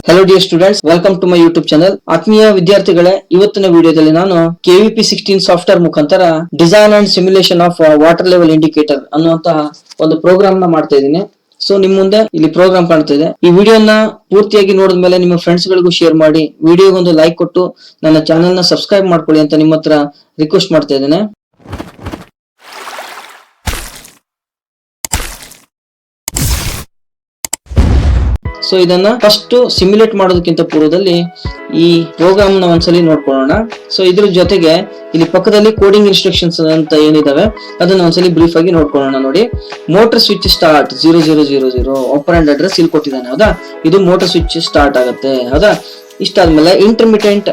Hello dear students, welcome to my YouTube channel. ಆತ್ಮೀಯ ವಿದ್ಯಾರ್ಥಿಗಳೇ, ಇವತ್ತಿನ ವಿಡಿಯೋದಲ್ಲಿ ನಾನು KVP 16 ಸಾಫ್ಟ್ವೇರ್ ಮುಖಾಂತರ design and simulation of water level indicator ಅನ್ನುವಂತಹ ಒಂದು ಪ್ರೋಗ್ರಾಮ್ ನ ಮಾಡ್ತಾ ಇದ್ದೀನಿ. ಸೊ ನಿಮ್ ಮುಂದೆ ಇಲ್ಲಿ ಪ್ರೋಗ್ರಾಮ್ ಕಾಣ್ತಾ ಇದೆ. ಈ ವಿಡಿಯೋನ ಪೂರ್ತಿಯಾಗಿ ನೋಡಿದ ಮೇಲೆ ನಿಮ್ಮ ಫ್ರೆಂಡ್ಸ್ ಗಳಿಗೂ ಶೇರ್ ಮಾಡಿ, ವಿಡಿಯೋಗೆ ಒಂದು ಲೈಕ್ ಕೊಟ್ಟು ನನ್ನ ಚಾನೆಲ್ ನ ಸಬ್ಸ್ಕ್ರೈಬ್ ಮಾಡ್ಕೊಳ್ಳಿ ಅಂತ ನಿಮ್ಮ ಹತ್ರ ರಿಕ್ವೆಸ್ಟ್ ಮಾಡ್ತಾ ಇದ್ದೇನೆ. ಸೊ ಇದನ್ನ ಫಸ್ಟ್ ಸಿಮ್ಯುಲೇಟ್ ಮಾಡೋದಕ್ಕಿಂತ ಪೂರ್ವದಲ್ಲಿ ಈ ಪ್ರೋಗ್ರಾಮ್ ನ ಒಂದ್ಸಲಿ ನೋಡ್ಕೊಳ್ಳೋಣ. ಸೊ ಇದ್ರ ಜೊತೆಗೆ ಇಲ್ಲಿ ಪಕ್ಕದಲ್ಲಿ ಕೋಡಿಂಗ್ ಇನ್ಸ್ಟ್ರಕ್ಷನ್ಸ್ ಅಂತ ಏನಿದಾವೆ ಅದನ್ನ ಒಂದ್ಸಲಿ ಬ್ರೀಫ್ ಆಗಿ ನೋಡ್ಕೊಳ್ಳೋಣ. ನೋಡಿ, motor switch start 0000 operand address ಇಲ್ಲಿ ಕೊಟ್ಟಿದ್ದಾನೆ, ಹೌದಾ? ಇದು ಮೋಟರ್ ಸ್ವಿಚ್ ಸ್ಟಾರ್ಟ್ ಆಗುತ್ತೆ, ಹೌದಾ? ಇಷ್ಟಾದ್ಮೇಲೆ intermittent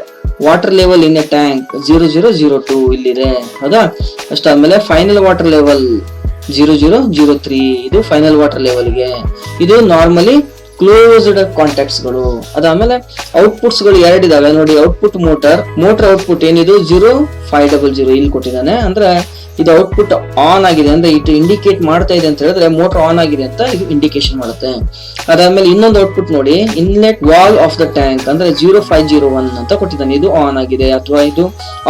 water level in a tank 0002 ಇಲ್ಲಿದೆ, ಹೌದಾ? ಅಷ್ಟಾದ್ಮೇಲೆ ಫೈನಲ್ ವಾಟರ್ ಲೆವೆಲ್ 0003 ಇದು ಫೈನಲ್ ವಾಟರ್ ಲೆವೆಲ್ಗೆ. ಇದು ನಾರ್ಮಲಿ ಕ್ಲೋಸ್ಡ್ ಕಾಂಟ್ಯಾಕ್ಟ್ಸ್ ಗಳು. ಅದಾದ್ಮೇಲೆ ಔಟ್ಪುಟ್ಸ್ ಗಳು ಎರಡಿದಾವೆ ನೋಡಿ. ಔಟ್ಪುಟ್ ಮೋಟರ್ ಔಟ್ಪುಟ್ ಏನಿದು 0500 ಇಲ್ಲಿ ಕೊಟ್ಟಿದ್ದಾನೆ. ಅಂದ್ರೆ ಇದು ಔಟ್ಪುಟ್ ಆನ್ ಆಗಿದೆ ಅಂದ್ರೆ ಇದು ಇಂಡಿಕೇಟ್ ಮಾಡ್ತಾ ಇದೆ ಅಂತ ಹೇಳಿದ್ರೆ ಮೋಟರ್ ಆನ್ ಆಗಿದೆ ಅಂತ ಇದು ಇಂಡಿಕೇಶನ್ ಮಾಡುತ್ತೆ. ಅದಾದ್ಮೇಲೆ ಇನ್ನೊಂದು ಔಟ್ಪುಟ್ ನೋಡಿ, inlet wall of the tank ಅಂದ್ರೆ 0501 ಅಂತ ಕೊಟ್ಟಿದ್ದಾನೆ. ಇದು ಆನ್ ಆಗಿದೆ ಅಥವಾ ಇದು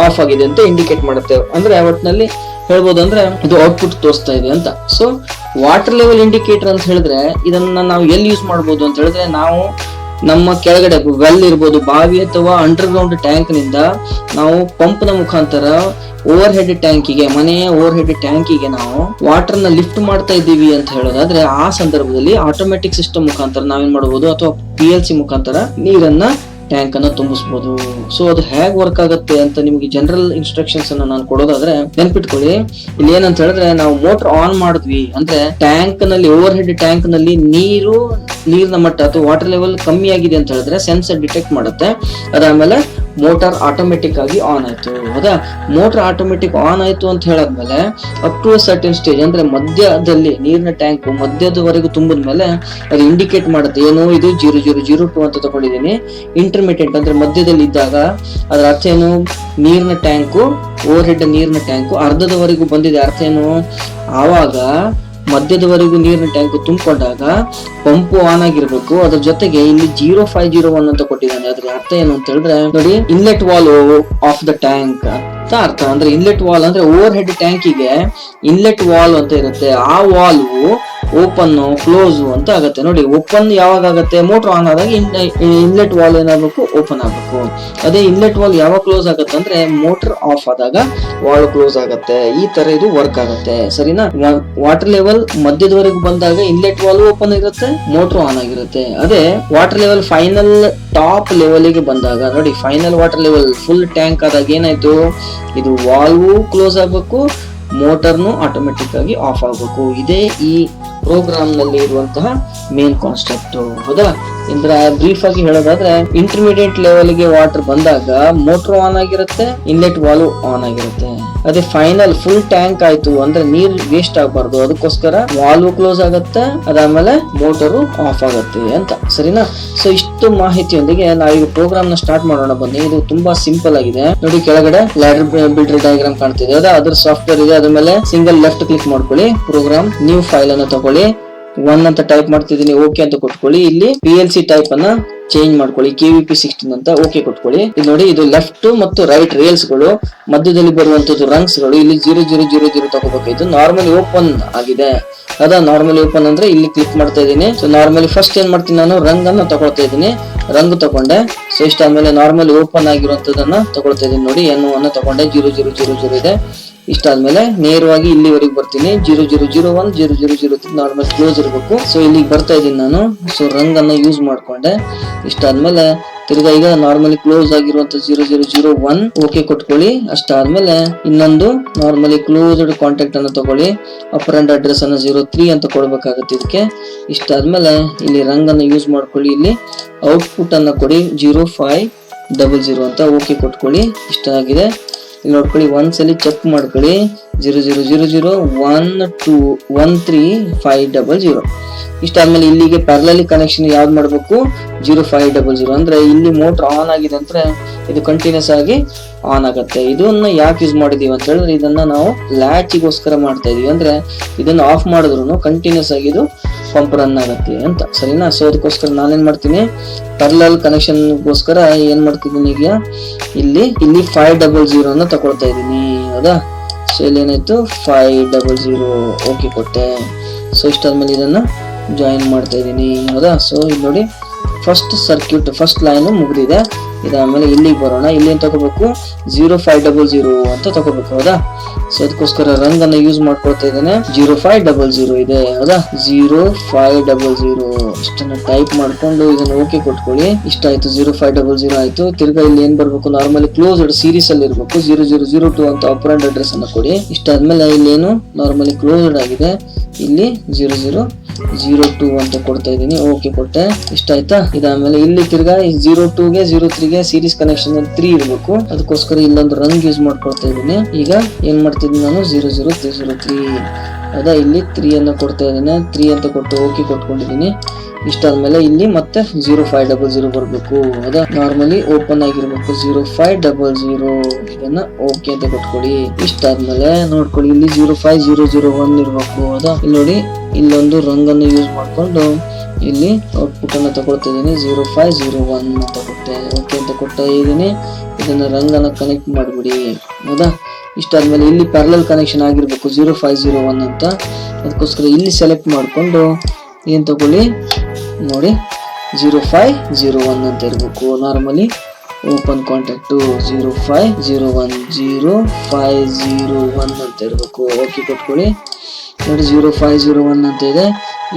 ಆಫ್ ಆಗಿದೆ ಅಂತ ಇಂಡಿಕೇಟ್ ಮಾಡುತ್ತೆ. ಅಂದ್ರೆ ಒಟ್ಟಿನಲ್ಲಿ ಹೇಳ್ಬೋದು ಅಂದ್ರೆ ಇದು ಔಟ್ಪುಟ್ ತೋರಿಸ್ತಾ ಇದೆ ಅಂತ. ಸೊ ವಾಟರ್ ಲೆವೆಲ್ ಇಂಡಿಕೇಟರ್ ಅಂತ ಹೇಳಿದ್ರೆ ಇದನ್ನ ನಾವು ಎಲ್ಲಿ ಯೂಸ್ ಮಾಡಬಹುದು ಅಂತ ಹೇಳಿದ್ರೆ, ನಾವು ನಮ್ಮ ಕೆಳಗಡೆ ವೆಲ್ ಇರ್ಬೋದು, ಬಾವಿ ಅಥವಾ ಅಂಡರ್ ಗ್ರೌಂಡ್ ಟ್ಯಾಂಕ್ ನಿಂದ ನಾವು ಪಂಪ್ ನ ಮುಖಾಂತರ ಓವರ್ ಹೆಡ್ ಟ್ಯಾಂಕಿಗೆ, ಮನೆಯ ಓವರ್ ಹೆಡ್ ಟ್ಯಾಂಕಿಗೆ ನಾವು ವಾಟರ್ ನ ಲಿಫ್ಟ್ ಮಾಡ್ತಾ ಇದ್ದೀವಿ ಅಂತ ಹೇಳೋದಾದ್ರೆ ಆ ಸಂದರ್ಭದಲ್ಲಿ ಆಟೋಮೆಟಿಕ್ ಸಿಸ್ಟಮ್ ಮುಖಾಂತರ ನಾವೇನ್ ಮಾಡಬಹುದು ಅಥವಾ PLC ಮುಖಾಂತರ ನೀರನ್ನ ಟ್ಯಾಂಕ್ ಅನ್ನ ತುಂಬಿಸಬಹುದು. ಸೊ ಅದು ಹೇಗ್ ವರ್ಕ್ ಆಗುತ್ತೆ ಅಂತ ನಿಮ್ಗೆ ಜನರಲ್ ಇನ್ಸ್ಟ್ರಕ್ಷನ್ಸ್ ಅನ್ನ ನಾನು ಕೊಡೋದಾದ್ರೆ ನೆನ್ಪಿಟ್ಕೊಳ್ಳಿ. ಇಲ್ಲಿ ಏನಂತ ಹೇಳಿದ್ರೆ, ನಾವು ಮೋಟರ್ ಆನ್ ಮಾಡಿದ್ವಿ ಅಂದ್ರೆ ಟ್ಯಾಂಕ್ ನಲ್ಲಿ, ಓವರ್ ಹೆಡ್ ಟ್ಯಾಂಕ್ ನಲ್ಲಿ ನೀರಿನ ಮಟ್ಟ ಅಥವಾ ವಾಟರ್ ಲೆವೆಲ್ ಕಮ್ಮಿ ಆಗಿದೆ ಅಂತ ಹೇಳಿದ್ರೆ ಸೆನ್ಸರ್ ಡಿಟೆಕ್ಟ್ ಮಾಡುತ್ತೆ. ಅದಾದ್ಮೇಲೆ ಮೋಟಾರ್ ಆಟೋಮೆಟಿಕ್ ಆಗಿ ಆನ್ ಆಯ್ತು, ಹೌದಾ? ಮೋಟರ್ ಆಟೋಮೆಟಿಕ್ ಆನ್ ಆಯ್ತು ಅಂತ ಹೇಳಾದ್ಮೇಲೆ ಅಪ್ ಟು ಸರ್ಟನ್ ಸ್ಟೇಜ್ ಅಂದ್ರೆ ಮಧ್ಯದಲ್ಲಿ ನೀರಿನ ಟ್ಯಾಂಕ್ ಮಧ್ಯದವರೆಗೂ ತುಂಬಿದ ಮೇಲೆ ಅದು ಇಂಡಿಕೇಟ್ ಮಾಡುತ್ತೆ. ಏನು, ಇದು 0002 ಅಂತ ತಗೊಂಡಿದ್ದೀನಿ. ಇಂಟರ್ಮಿಟೆಂಟ್ ಅಂದ್ರೆ ಮಧ್ಯದಲ್ಲಿ ಇದ್ದಾಗ ಅದರ ಅರ್ಥ ಏನು, ನೀರಿನ ಟ್ಯಾಂಕು, ಓವರ್ ಹೆಡ್ ನೀರಿನ ಟ್ಯಾಂಕು ಅರ್ಧದವರೆಗೂ ಬಂದಿದೆ. ಅರ್ಥ ಏನು, ಆವಾಗ ಮಧ್ಯದವರೆಗೂ ನೀರಿನ ಟ್ಯಾಂಕ್ ತುಂಬಿಕೊಂಡಾಗ ಪಂಪು ಆನ್ ಆಗಿರ್ಬೇಕು. ಅದ್ರ ಜೊತೆಗೆ ಇಲ್ಲಿ 0501 ಅಂತ ಕೊಟ್ಟಿದ್ದಾನೆ. ಅದ್ರ ಅರ್ಥ ಏನು ಅಂತ ಹೇಳಿದ್ರೆ ನೋಡಿ, inlet wall of the tank ಅಂತ ಅರ್ಥ. ಅಂದ್ರೆ ಇನ್ಲೆಟ್ ವಾಲ್ ಅಂದ್ರೆ ಓವರ್ ಹೆಡ್ ಟ್ಯಾಂಕಿಗೆ ಇನ್ಲೆಟ್ ವಾಲ್ ಅಂತ ಇರುತ್ತೆ. ಆ ವಾಲ್ವು ಓಪನ್ ಕ್ಲೋಸ್ ಅಂತ ಆಗತ್ತೆ. ನೋಡಿ, ಓಪನ್ ಯಾವಾಗ ಆಗತ್ತೆ, ಮೋಟರ್ ಆನ್ ಆದಾಗ ಇನ್ಲೆಟ್ ವಾಲ್ ಏನಾಗಬೇಕು, ಓಪನ್ ಆಗಬೇಕು. ಅದೇ ಇನ್ಲೆಟ್ ವಾಲ್ ಯಾವಾಗ ಕ್ಲೋಸ್ ಆಗತ್ತೆ ಅಂದ್ರೆ ಮೋಟರ್ ಆಫ್ ಆದಾಗ ವಾಲ್ ಕ್ಲೋಸ್ ಆಗತ್ತೆ. ಈ ತರ ಇದು ವರ್ಕ್ ಆಗತ್ತೆ, ಸರಿನಾ? ವಾಟರ್ ಲೆವೆಲ್ ಮಧ್ಯದವರೆಗೂ ಬಂದಾಗ ಇನ್ಲೆಟ್ ವಾಲ್ ಓಪನ್ ಇರುತ್ತೆ, ಮೋಟರ್ ಆನ್ ಆಗಿರುತ್ತೆ. ಅದೇ water level final top level ಗೆ ಬಂದಾಗ ನೋಡಿ, final water level full tank ಆದಾಗ ಏನಾಯ್ತು, ಇದು ವಾಲ್ವು ಕ್ಲೋಸ್ ಆಗ್ಬೇಕು, ಮೋಟರ್ನು ಆಟೋಮೆಟಿಕ್ ಆಗಿ ಆಫ್ ಆಗಬೇಕು. ಇದೇ ಈ ಪ್ರೋಗ್ರಾಮ್ ನಲ್ಲಿ ಇರುವಂತಹ ಮೇನ್ ಕಾನ್ಸೆಪ್ಟ್, ಹೌದಾ? ಅಂದ್ರೆ ಬ್ರೀಫ್ ಆಗಿ ಹೇಳೋದಾದ್ರೆ, ಇಂಟರ್ಮೀಡಿಯೇಟ್ ಲೆವೆಲ್ ಗೆ ವಾಟರ್ ಬಂದಾಗ ಮೋಟರ್ ಆನ್ ಆಗಿರುತ್ತೆ, ಇನ್ಲೆಟ್ ವಾಲ್ವ್ ಆನ್ ಆಗಿರುತ್ತೆ. ಅದೇ ಫೈನಲ್ ಫುಲ್ ಟ್ಯಾಂಕ್ ಆಯ್ತು ಅಂದ್ರೆ ನೀರ್ ವೇಸ್ಟ್ ಆಗಬಾರ್ದು, ಅದಕ್ಕೋಸ್ಕರ ವಾಲ್ವ್ ಕ್ಲೋಸ್ ಆಗುತ್ತೆ, ಅದಾದ್ಮೇಲೆ ಮೋಟರು ಆಫ್ ಆಗುತ್ತೆ ಅಂತ, ಸರಿನಾ? ಸೊ ಇಷ್ಟು ಮಾಹಿತಿಯೊಂದಿಗೆ ನಾವೀಗ ಪ್ರೋಗ್ರಾಮ್ ನ ಸ್ಟಾರ್ಟ್ ಮಾಡೋಣ ಬನ್ನಿ. ಇದು ತುಂಬಾ ಸಿಂಪಲ್ ಆಗಿದೆ ನೋಡಿ. ಕೆಳಗಡೆ ಲ್ಯಾಡರ್ ಬಿಲ್ಡರ್ ಡಯಾಗ್ರಾಮ್ ಕಾಣ್ತಿದೆ, ಅದ್ರ ಸಾಫ್ಟ್ವೇರ್ ಇದೆ. ಅದ್ರ ಮೇಲೆ ಸಿಂಗಲ್ ಲೆಫ್ಟ್ ಕ್ಲಿಕ್ ಮಾಡ್ಕೊಳ್ಳಿ, ಪ್ರೋಗ್ರಾಮ್ ನ್ಯೂ ಫೈಲ್ ಅನ್ನು ತಗೊಳ್ಳಿ, 1 ಅಂತ ಟೈಪ್ ಮಾಡ್ತಿದ್ದೀನಿ, ಓಕೆ ಅಂತ ಕೊಟ್ಕೊಳ್ಳಿ. ಇಲ್ಲಿ PLC ಟೈಪ್ ಅನ್ನ ಚೇಂಜ್ ಮಾಡ್ಕೊಳ್ಳಿ, KVP 16 ಅಂತ ಓಕೆ ಕೊಟ್ಕೊಳ್ಳಿ. ಇದು ನೋಡಿ, ಇದು ಲೆಫ್ಟ್ ಮತ್ತು ರೈಟ್ ರೇಲ್ಸ್ ಗಳು, ಮಧ್ಯದಲ್ಲಿ ಬರುವಂತದ್ದು ರಂಗ್ಸ್ ಗಳು. ಇಲ್ಲಿ 0000 ತಗೋಬೇಕು. ಇದು ನಾರ್ಮಲಿ ಓಪನ್ ಆಗಿದೆ, ಅದ ನಾರ್ಮಲಿ ಓಪನ್ ಅಂದ್ರೆ ಇಲ್ಲಿ ಕ್ಲಿಕ್ ಮಾಡ್ತಾ ಇದ್ದೀನಿ. ಸೊ ನಾರ್ಮಲಿ ಫಸ್ಟ್ ಏನ್ ಮಾಡ್ತೀನಿ, ನಾನು ರಂಗ್ ಅನ್ನ ತಗೊಳ್ತಾ ಇದ್ದೀನಿ, ರಂಗ್ ತಗೊಂಡೆ. ಸೊ ಇಷ್ಟಾದ್ಮೇಲೆ ನಾರ್ಮಲಿ ಓಪನ್ ಆಗಿರುವಂತದನ್ನ ತಗೊಳ್ತಾ ಇದ್ದೀನಿ ನೋಡಿ, N1 ತಗೊಂಡೆ, 0000 ಇದೆ. ಇಷ್ಟಾದ್ಮೇಲೆ ನೇರವಾಗಿ ಇಲ್ಲಿವರೆಗೆ ಬರ್ತೀನಿ, 0001 0003 ನಾರ್ಮಲ್ ಕ್ಲೋಸ್ ಇರಬೇಕು. ಸೊ ಇಲ್ಲಿಗೆ ಬರ್ತಾ ಇದ್ದೀನಿ ನಾನು. ಸೊ ರಂಗ್ ಅನ್ನ ಯೂಸ್ ಮಾಡ್ಕೊಂಡೆ. ಇಷ್ಟಾದ್ಮೇಲೆ ತಿರ್ಗಾ ಈಗ ನಾರ್ಮಲಿ ಕ್ಲೋಸ್ ಆಗಿರುವಂತ 0001 ಓಕೆ ಕೊಟ್ಕೊಳ್ಳಿ. ಅಷ್ಟಾದ್ಮೇಲೆ ಇನ್ನೊಂದು ನಾರ್ಮಲಿ ಕ್ಲೋಸ್ಡ್ ಕಾಂಟ್ಯಾಕ್ಟ್ ಅನ್ನು ತಗೊಳ್ಳಿ, ಅಪರೆಂಟ್ ಅಡ್ರೆಸ್ ಅನ್ನು 03 ಅಂತ ಕೊಡ್ಬೇಕಾಗುತ್ತೆ ಇದಕ್ಕೆ. ಇಷ್ಟಾದ್ಮೇಲೆ ಇಲ್ಲಿ ರಂಗ್ ಅನ್ನು ಯೂಸ್ ಮಾಡ್ಕೊಳ್ಳಿ, ಇಲ್ಲಿ ಔಟ್ಪುಟ್ ಅನ್ನ ಕೊಡಿ 0500 ಅಂತ ಓಕೆ ಕೊಟ್ಕೊಳ್ಳಿ. ಇಷ್ಟ ಆಗಿದೆ. ಇಲ್ಲಿ ನೋಡ್ಕೊಳ್ಳಿ, ಒಂದ್ಸಲಿ ಚೆಕ್ ಮಾಡ್ಕೊಳ್ಳಿ, 0001213500. ಇಷ್ಟಾದ್ಮೇಲೆ ಇಲ್ಲಿಗೆ ಪ್ಯಾರಲಲಿ ಕನೆಕ್ಷನ್ ಯಾವ್ದು ಮಾಡ್ಬೇಕು, 0500 ಅಂದ್ರೆ ಇಲ್ಲಿ ಮೋಟರ್ ಆನ್ ಆಗಿದೆ ಅಂದ್ರೆ ಇದು ಕಂಟಿನ್ಯೂಸ್ ಆಗಿ ಆನ್ ಆಗುತ್ತೆ. ಇದನ್ನ ಯಾಕೆ ಯೂಸ್ ಮಾಡಿದೀವಿ ಅಂತ ಹೇಳಿದ್ರೆ, ಇದನ್ನ ನಾವು ಲ್ಯಾಚಿಗೋಸ್ಕರ ಮಾಡ್ತಾ ಇದೀವಿ. ಅಂದ್ರೆ ಇದನ್ನ ಆಫ್ ಮಾಡಿದ್ರು ಕಂಟಿನ್ಯೂಸ್ ಆಗಿ ಇದು ಪಂಪ್ ರನ್ ಆಗತ್ತೆ ಅಂತ, ಸರಿನಾ. ಸೊ ಅದಕ್ಕೋಸ್ಕರ ನಾನೇನ್ ಮಾಡ್ತೀನಿ, ಪ್ಯಾರಲಲ್ ಕನೆಕ್ಷನ್ ಗೋಸ್ಕರ ಏನ್ ಮಾಡ್ತಿದ್ದೀನಿ ಈಗ ಇಲ್ಲಿ 500 ಅನ್ನ ತಗೊಳ್ತಾ ಇದ್ದೀನಿ, ಹೌದಾ. ಸೊ ಇಲ್ಲಿ ಏನಾಯ್ತು 500, ಓಕೆ ಕೊಟ್ಟೆ. ಸೊ ಇಷ್ಟಾದ್ಮೇಲೆ ಇದನ್ನ ಜಾಯಿನ್ ಮಾಡ್ತಾ ಇದ್ದೀನಿ, ಹೌದಾ. ಸೊ ಇಲ್ಲಿ ನೋಡಿ ಫಸ್ಟ್ ಸರ್ಕ್ಯೂಟ್ ಫಸ್ಟ್ ಲೈನ್ ಮುಗಿದಿದೆ. ಇದಾದ್ಮೇಲೆ ಇಲ್ಲಿಗೆ ಬರೋಣ. ಇಲ್ಲಿ ಏನ್ ತಗೋಬೇಕು 0500 ಅಂತ ತಗೋಬೇಕು, ಹೌದಾ. ಸೊ ಅದಕ್ಕೋಸ್ಕರ ರಂಗ್ ಅನ್ನ ಯೂಸ್ ಮಾಡ್ಕೊಳ್ತಾ ಇದ್ದೇನೆ. 0500 ಇದೆ, ಹೌದಾ. 0500 ಇಷ್ಟನ್ನ ಟೈಪ್ ಮಾಡ್ಕೊಂಡು ಇದನ್ನ ಓಕೆ ಕೊಟ್ಕೊಳ್ಳಿ. ಇಷ್ಟ ಆಯ್ತು, 0500 ಆಯ್ತು. ತಿರ್ಗಾ ಇಲ್ಲಿ ಏನ್ ಬರ್ಬೇಕು, ನಾರ್ಮಲಿ ಕ್ಲೋಸ್ಡ್ ಸೀರೀಸ್ ಅಲ್ಲಿ ಇರ್ಬೇಕು. 0002 ಅಂತ ಆಪರೆಂಟ್ ಅಡ್ರೆಸ್ ಅನ್ನ ಕೊಡಿ. ಇಷ್ಟ ಆದ್ಮೇಲೆ ಇಲ್ಲಿ ಏನು ನಾರ್ಮಲಿ ಕ್ಲೋಸ್ಡ್ ಆಗಿದೆ, ಇಲ್ಲಿ 0002 ಅಂತ ಕೊಡ್ತಾ ಇದೀನಿ, ಓಕೆ ಕೊಟ್ಟೆ. ಇಷ್ಟ ಆಯ್ತಾ. ಇದಾದ್ಮೇಲೆ ಇಲ್ಲಿ ತಿರ್ಗಾ 02 ಗೆ 03 ಗೆ ಸೀರೀಸ್ ಕನೆಕ್ಷನ್ 3 ಇರಬೇಕು. ಅದಕ್ಕೋಸ್ಕರ ಇಲ್ಲೊಂದು ರಂಗ್ ಯೂಸ್ ಮಾಡ್ಕೊಳ್ತಾ ಇದೀನಿ. ಈಗ ಏನ್ ಮಾಡ್ತಿದ್ದೀನಿ ನಾನು 00303, ಹೌದಾ. ಇಲ್ಲಿ 3 ಅನ್ನ ಕೊಡ್ತಾ ಇದ್ದೀನಿ, 3 ಅಂತ ಕೊಟ್ಟು ಓಕೆ ಕೊಟ್ಕೊಂಡಿದ್ದೀನಿ. ಇಷ್ಟಾದ್ಮೇಲೆ ಇಲ್ಲಿ ಮತ್ತೆ 0500 ಬರ್ಬೇಕು, ಹೌದಾ. ನಾರ್ಮಲಿ ಓಪನ್ ಆಗಿರ್ಬೇಕು 0500, ಇದನ್ನ ಓಕೆ ಅಂತ ಕೊಟ್ಕೊಳ್ಳಿ. ಇಷ್ಟಾದ್ಮೇಲೆ ನೋಡ್ಕೊಳ್ಳಿ ಇಲ್ಲಿ 05001 ಇರ್ಬೇಕು, ಹೌದಾ. ಇಲ್ಲಿ ನೋಡಿ ಇಲ್ಲೊಂದು ರಂಗ್ ಅನ್ನು ಯೂಸ್ ಮಾಡ್ಕೊಂಡು ಇಲ್ಲಿ ಔಟ್ಪುಟ್ ಅನ್ನ ತಗೊಳ್ತಾ ಇದೀನಿ. 0501 ಅಂತ ಕೊಟ್ಟೆ, ಓಕೆ ಅಂತ ಕೊಡ್ತಾ ಇದೀನಿ. ಇದನ್ನ ರಂಗ್ ಅನ್ನ ಕನೆಕ್ಟ್ ಮಾಡ್ಬಿಡಿ, ಹೌದಾ. ಇಷ್ಟಾದ್ಮೇಲೆ ಇಲ್ಲಿ ಪ್ಯಾರಲಲ್ ಕನೆಕ್ಷನ್ ಆಗಿರ್ಬೇಕು 0501 ಅಂತ. ಅದಕ್ಕೋಸ್ಕರ ಇಲ್ಲಿ ಸೆಲೆಕ್ಟ್ ಮಾಡ್ಕೊಂಡು ಏನ್ ತಗೊಳ್ಳಿ ನೋಡಿ 0501 ಅಂತ ಇರ್ಬೇಕು. ನಾರ್ಮಲಿ ಓಪನ್ ಕಾಂಟ್ಯಾಕ್ಟ್ 0501 ಅಂತ ಇರ್ಬೇಕು, ಓಕೆ ಕೊಟ್ಕೊಳ್ಳಿ. ನೋಡಿ 0501 ಅಂತ ಇದೆ.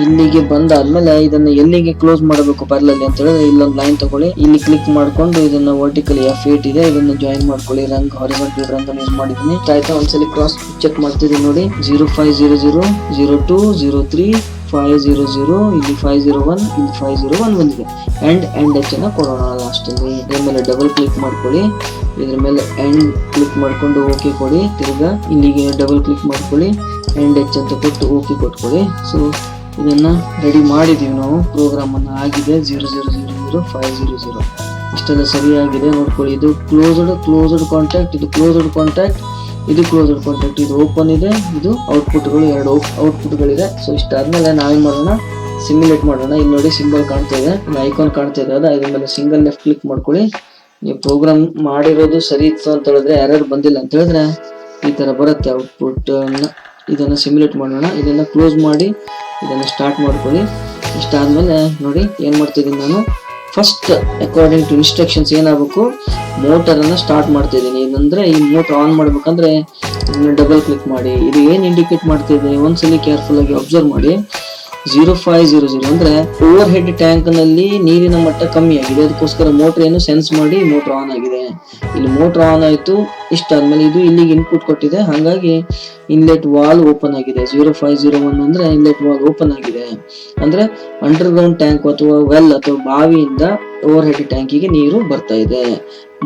ಇಲ್ಲಿಗೆ ಬಂದಾದ್ಮೇಲೆ ಇದನ್ನ ಎಲ್ಲಿಗೆ ಕ್ಲೋಸ್ ಮಾಡಬೇಕು ಪ್ಯಾರಲಲ್ ಅಂತ ಹೇಳಿದ್ರೆ ಇಲ್ಲೊಂದು ಲೈನ್ ತಗೊಳ್ಳಿ. ಇಲ್ಲಿ ಕ್ಲಿಕ್ ಮಾಡ್ಕೊಂಡು ಇದನ್ನ ವರ್ಟಿಕಲಿ F8 ಇದೆ, ಇದನ್ನ ಜಾಯಿನ್ ಮಾಡ್ಕೊಳ್ಳಿ. ರಂಗ್ ಹಾರಿಜಾಂಟಲ್ ರಂಗ್ ಯೂಸ್ ಮಾಡಿದೀನಿ. ಆಯ್ತಾ. ಒಂದ್ಸಲಿ ಕ್ರಾಸ್ ಚೆಕ್ ಮಾಡ್ತಿದ್ದೀನಿ ನೋಡಿ. 0500 02 03 500, ಇಲ್ಲಿ 501, ಇಲ್ಲಿ 501 ಬಂದಿದೆ. ಎಂಡ್ H ಅನ್ನ ಕೊಡೋಣ ಲಾಸ್ಟ್ ಅಲ್ಲಿ. ಇದ್ರ ಮೇಲೆ ಡಬಲ್ ಕ್ಲಿಕ್ ಮಾಡ್ಕೊಳ್ಳಿ. ಇದ್ರ ಮೇಲೆ ಎಂಡ್ ಕ್ಲಿಕ್ ಮಾಡ್ಕೊಂಡು ಓಕೆ ಕೊಡಿ. ತಿರ್ಗಾ ಇಲ್ಲಿಗೆ ಡಬಲ್ ಕ್ಲಿಕ್ ಮಾಡ್ಕೊಳ್ಳಿ, ಎಂಡ್ H ಅಂತ ಕೊಟ್ಟು ಓಕೆ ಕೊಟ್ಕೊಳ್ಳಿ. ಸೊ ಇದನ್ನ ರೆಡಿ ಮಾಡಿದೀವಿ ನಾವು. ಪ್ರೋಗ್ರಾಮ್ ಅನ್ನ ಆಗಿದೆ 0000500 ಇಷ್ಟೆಲ್ಲ ಸರಿಯಾಗಿದೆ ನೋಡ್ಕೊಳ್ಳಿ. ಇದು ಕ್ಲೋಸ್ಡ್ ಕಾಂಟ್ಯಾಕ್ಟ್, ಇದು ಕ್ಲೋಸ್ಡ್ ಕಾಂಟ್ಯಾಕ್ಟ್, ಇದು ಕ್ಲೋಸ್ಡ್ ಕಾಂಟ್ಯಾಕ್ಟ್, ಇದು ಓಪನ್ ಇದೆ, ಇದು ಔಟ್ಪುಟ್ಗಳು, 2 ಔಟ್ಪುಟ್ಗಳಿದೆ. ಸೊ ಇಷ್ಟಾದ್ಮೇಲೆ ನಾವೇನ್ ಮಾಡೋಣ, ಸಿಮ್ಯುಲೇಟ್ ಮಾಡೋಣ. ಇಲ್ಲಿ ನೋಡಿ ಸಿಂಬಲ್ ಕಾಣ್ತಾ ಇದೆ, ಐಕಾನ್ ಕಾಣ್ತಾ ಇದೆ, ಅದ ಇದ್ರ ಮೇಲೆ ಸಿಂಗಲ್ ಲೆಫ್ಟ್ ಕ್ಲಿಕ್ ಮಾಡ್ಕೊಳ್ಳಿ. ನೀವು ಪ್ರೋಗ್ರಾಮ್ ಮಾಡಿರೋದು ಸರಿ ಇತ್ತು ಅಂತ ಹೇಳಿದ್ರೆ, ಎರರ್ ಬಂದಿಲ್ಲ ಅಂತ ಹೇಳಿದ್ರೆ ಈ ತರ ಬರುತ್ತೆ ಔಟ್ಪುಟ್. ಇದನ್ನ ಸಿಮ್ಯುಲೇಟ್ ಮಾಡೋಣ. ಇದನ್ನ ಕ್ಲೋಸ್ ಮಾಡಿ ಇದನ್ನ ಸ್ಟಾರ್ಟ್ ಮಾಡ್ಕೊಳ್ಳಿ. ಇಷ್ಟಾದ್ಮೇಲೆ ನೋಡಿ ಏನ್ ಮಾಡ್ತಿದ್ದೀನಿ ನಾನು, ಫಸ್ಟ್ ಅಕಾರ್ಡಿಂಗ್ ಟು ಇನ್ಸ್ಟ್ರಕ್ಷನ್ಸ್ ಏನಾಗಬೇಕು, ಮೋಟರ್ ಅನ್ನ ಸ್ಟಾರ್ಟ್ ಮಾಡ್ತಿದ್ದೀನಿ. ಏನಂದ್ರೆ ಈ ಮೋಟರ್ ಆನ್ ಮಾಡ್ಬೇಕಂದ್ರೆ ಇದನ್ನ ಡಬಲ್ ಕ್ಲಿಕ್ ಮಾಡಿ. ಇದು ಏನ್ ಇಂಡಿಕೇಟ್ ಮಾಡ್ತಿದೆ ಒಂದ್ಸಲಿ ಕೇರ್ಫುಲ್ ಆಗಿ ಅಬ್ಸರ್ವ್ ಮಾಡಿ. 0500 ಅಂದ್ರೆ ಓವರ್ ಹೆಡ್ ಟ್ಯಾಂಕ್ ನಲ್ಲಿ ನೀರಿನ ಮಟ್ಟ ಕಮ್ಮಿ ಆಗಿದೆ, ಅದಕ್ಕೋಸ್ಕರ ಮೋಟರ್ ಏನು ಸೆನ್ಸ್ ಮಾಡಿ ಮೋಟರ್ ಆನ್ ಆಗಿದೆ. ಇಲ್ಲಿ ಮೋಟರ್ ಆನ್ ಆಯ್ತು. ಇಷ್ಟಾದ್ಮೇಲೆ ಇದು ಇಲ್ಲಿಗೆ ಇನ್ಪುಟ್ ಕೊಟ್ಟಿದೆ, ಹಾಗಾಗಿ ಇನ್ಲೆಟ್ ವಾಲ್ ಓಪನ್ ಆಗಿದೆ. 0501 ಅಂದ್ರೆ ಇನ್ಲೆಟ್ ವಾಲ್ ಓಪನ್ ಆಗಿದೆ ಅಂದ್ರೆ ಅಂಡರ್ ಗ್ರೌಂಡ್ ಟ್ಯಾಂಕ್ ಅಥವಾ ವೆಲ್ ಅಥವಾ ಬಾವಿಯಿಂದ ಓವರ್ ಹೆಡ್ ಟ್ಯಾಂಕಿಗೆ ನೀರು ಬರ್ತಾ ಇದೆ.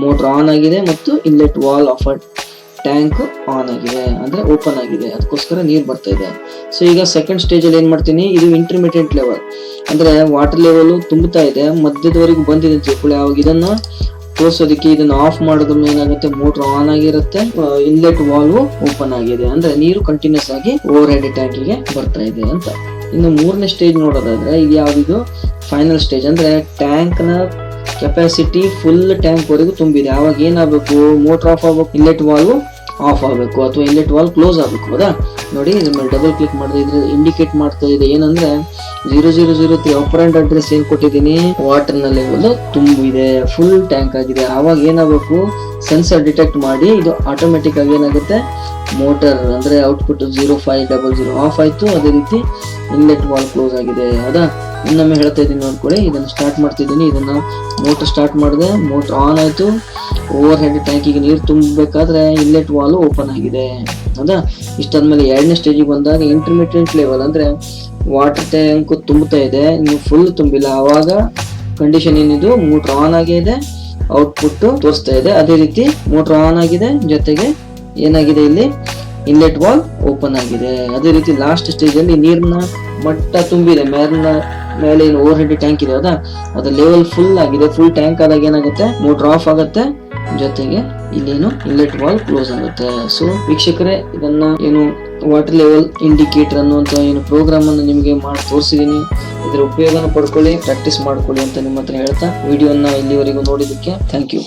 ಮೋಟರ್ ಆನ್ ಆಗಿದೆ ಮತ್ತು inlet wall of tank on ಆಗಿದೆ ಅಂದ್ರೆ ಓಪನ್ ಆಗಿದೆ, ಅದಕ್ಕೋಸ್ಕರ ನೀರು ಬರ್ತಾ ಇದೆ. ಸೊ ಈಗ ಸೆಕೆಂಡ್ ಸ್ಟೇಜ್ ಅಲ್ಲಿ ಏನ್ ಮಾಡ್ತೀನಿ, ಇದು ಇಂಟರ್ಮೀಡಿಯೇಟ್ ಲೆವೆಲ್ ಅಂದ್ರೆ ವಾಟರ್ ಲೆವೆಲ್ ತುಂಬುತ್ತಾ ಇದೆ, ಮಧ್ಯದವರೆಗೂ ಬಂದಿದೆ ಅಂತ ತಿಳ್ಕೊಳ್ಳಿ. ಅವಾಗ ಇದನ್ನ ತೋರ್ಸೋದಕ್ಕೆ ಇದನ್ನ ಆಫ್ ಮಾಡೋದ್ರಿಂದ ಏನಾಗುತ್ತೆ, ಮೋಟರ್ ಆನ್ ಆಗಿರುತ್ತೆ, ಇನ್ಲೆಟ್ ವಾಲ್ವ್ ಓಪನ್ ಆಗಿದೆ ಅಂದ್ರೆ ನೀರು ಕಂಟಿನ್ಯೂಸ್ ಆಗಿ ಓವರ್ ಹೆಡ್ ಟ್ಯಾಂಕಿಗೆ ಬರ್ತಾ ಇದೆ ಅಂತ. ಇನ್ನು ಮೂರನೇ ಸ್ಟೇಜ್ ನೋಡೋದಾದ್ರೆ ಇದು ಯಾವ್ದು, ಫೈನಲ್ ಸ್ಟೇಜ್ ಅಂದ್ರೆ ಟ್ಯಾಂಕ್ ನ ಕೆಪಾಸಿಟಿ ಫುಲ್ ಟ್ಯಾಂಕ್ ವರೆಗೂ ತುಂಬಿದೆ. ಅವಾಗ ಏನಾಗಬೇಕು, ಮೋಟರ್ ಆಫ್ ಆಗ್ಬೇಕು, ಇನ್ಲೆಟ್ ವಾಲ್ವ್ ಆಫ್ ಆಗಬೇಕು ಅಥವಾ ಇನ್ಲೆಟ್ ವಾಲ್ವ್ ಕ್ಲೋಸ್ ಆಗಬೇಕು, ಹೌದಾ. ನೋಡಿ ಇದ್ರ ಮೇಲೆ ಡಬಲ್ ಕ್ಲಿಕ್ ಮಾಡಿದ್ರೆ ಇದ್ರ ಇಂಡಿಕೇಟ್ ಮಾಡ್ತಾ ಇದೆ ಏನಂದ್ರೆ 0003 ಆಪರೆಂಟ್ ಅಡ್ರೆಸ್ ಏನ್ ಕೊಟ್ಟಿದ್ದೀನಿ, ವಾಟರ್ ನ ಲೆವೆಲ್ ತುಂಬಿದೆ, ಫುಲ್ ಟ್ಯಾಂಕ್ ಆಗಿದೆ. ಅವಾಗ ಏನಾಗಬೇಕು, ಸೆನ್ಸರ್ ಡಿಟೆಕ್ಟ್ ಮಾಡಿ ಇದು ಆಟೋಮೆಟಿಕ್ ಆಗಿ ಏನಾಗುತ್ತೆ, ಮೋಟರ್ ಅಂದ್ರೆ ಔಟ್ಪುಟ್ 0500 ಆಫ್ ಆಯ್ತು. ಅದೇ ರೀತಿ ಇನ್ಲೆಟ್ ವಾಲ್ವ್ ಕ್ಲೋಸ್ ಆಗಿದೆ, ಹೌದಾ. ಇನ್ನೊಮ್ಮೆ ಹೇಳ್ತಾ ಇದ್ದೀನಿ ನೋಡ್ಕೊಳ್ಳಿ. ಇದನ್ನ ಸ್ಟಾರ್ಟ್ ಮಾಡ್ತಿದ್ದೀನಿ. ಇದನ್ನ ಮೋಟರ್ ಸ್ಟಾರ್ಟ್ ಮಾಡಿದೆ, ಮೋಟರ್ ಆನ್ ಆಯ್ತು. ಓವರ್ ಹೆಡ್ ಟ್ಯಾಂಕಿಗೆ ನೀರು ತುಂಬಬೇಕಾದ್ರೆ ಇನ್ಲೆಟ್ ವಾಲ್ವ್ ಓಪನ್ ಆಗಿದೆ, ಹೌದಾ. ಇಷ್ಟಾದ್ಮೇಲೆ ಎರಡನೇ ಸ್ಟೇಜಿಗೆ ಬಂದಾಗ ಇಂಟರ್ಮೀಡಿಯೇಟ್ ಲೆವೆಲ್ ಅಂದ್ರೆ ವಾಟರ್ ಟ್ಯಾಂಕ್ ತುಂಬುತ್ತಾ ಇದೆ, ನೀವು ಫುಲ್ ತುಂಬಿಲ್ಲ. ಅವಾಗ ಕಂಡೀಷನ್ ಏನಿದು, ಮೋಟರ್ ಆನ್ ಆಗಿದೆ, ಔಟ್ಪುಟ್ ತೋರಿಸ್ತಾ ಇದೆ. ಅದೇ ರೀತಿ ಮೋಟರ್ ಆನ್ ಆಗಿದೆ, ಜೊತೆಗೆ ಏನಾಗಿದೆ ಇಲ್ಲಿ ಇನ್ಲೆಟ್ ವಾಲ್ವ್ ಓಪನ್ ಆಗಿದೆ. ಅದೇ ರೀತಿ ಲಾಸ್ಟ್ ಸ್ಟೇಜ್ ಅಲ್ಲಿ ನೀರಿನ ಮಟ್ಟ ತುಂಬಿದೆ, ಮೇಲೆ ಏನು ಓವರ್ ಹೆಡ್ ಟ್ಯಾಂಕ್ ಇದೆ ಹೌದಾ, ಅದು ಲೆವೆಲ್ ಫುಲ್ ಆಗಿದೆ. ಫುಲ್ ಟ್ಯಾಂಕ್ ಆದಾಗ ಏನಾಗುತ್ತೆ, ಮೋಟರ್ ಆಫ್ ಆಗುತ್ತೆ, ಜೊತೆಗೆ ಇಲ್ಲೇನು ಇನ್ಲೆಟ್ ವಾಲ್ವ್ ಕ್ಲೋಸ್ ಆಗುತ್ತೆ. ಸೊ ವೀಕ್ಷಕರೇ, ಇದನ್ನ ಏನು ವಾಟರ್ ಲೆವೆಲ್ ಇಂಡಿಕೇಟರ್ ಅನ್ನುವಂತ ಏನು ಪ್ರೋಗ್ರಾಮ್ ಅನ್ನು ನಿಮಗೆ ಮಾಡಿ ತೋರಿಸಿದೀನಿ. ಇದರ ಉಪಯೋಗನ ಪಡ್ಕೊಳ್ಳಿ, ಪ್ರಾಕ್ಟೀಸ್ ಮಾಡ್ಕೊಳ್ಳಿ ಅಂತ ನಿಮ್ಮ ಹತ್ರ ಹೇಳ್ತಾ ವಿಡಿಯೋನ ಇಲ್ಲಿವರೆಗೂ ನೋಡಿದ್ದಕ್ಕೆ ಥ್ಯಾಂಕ್ ಯು.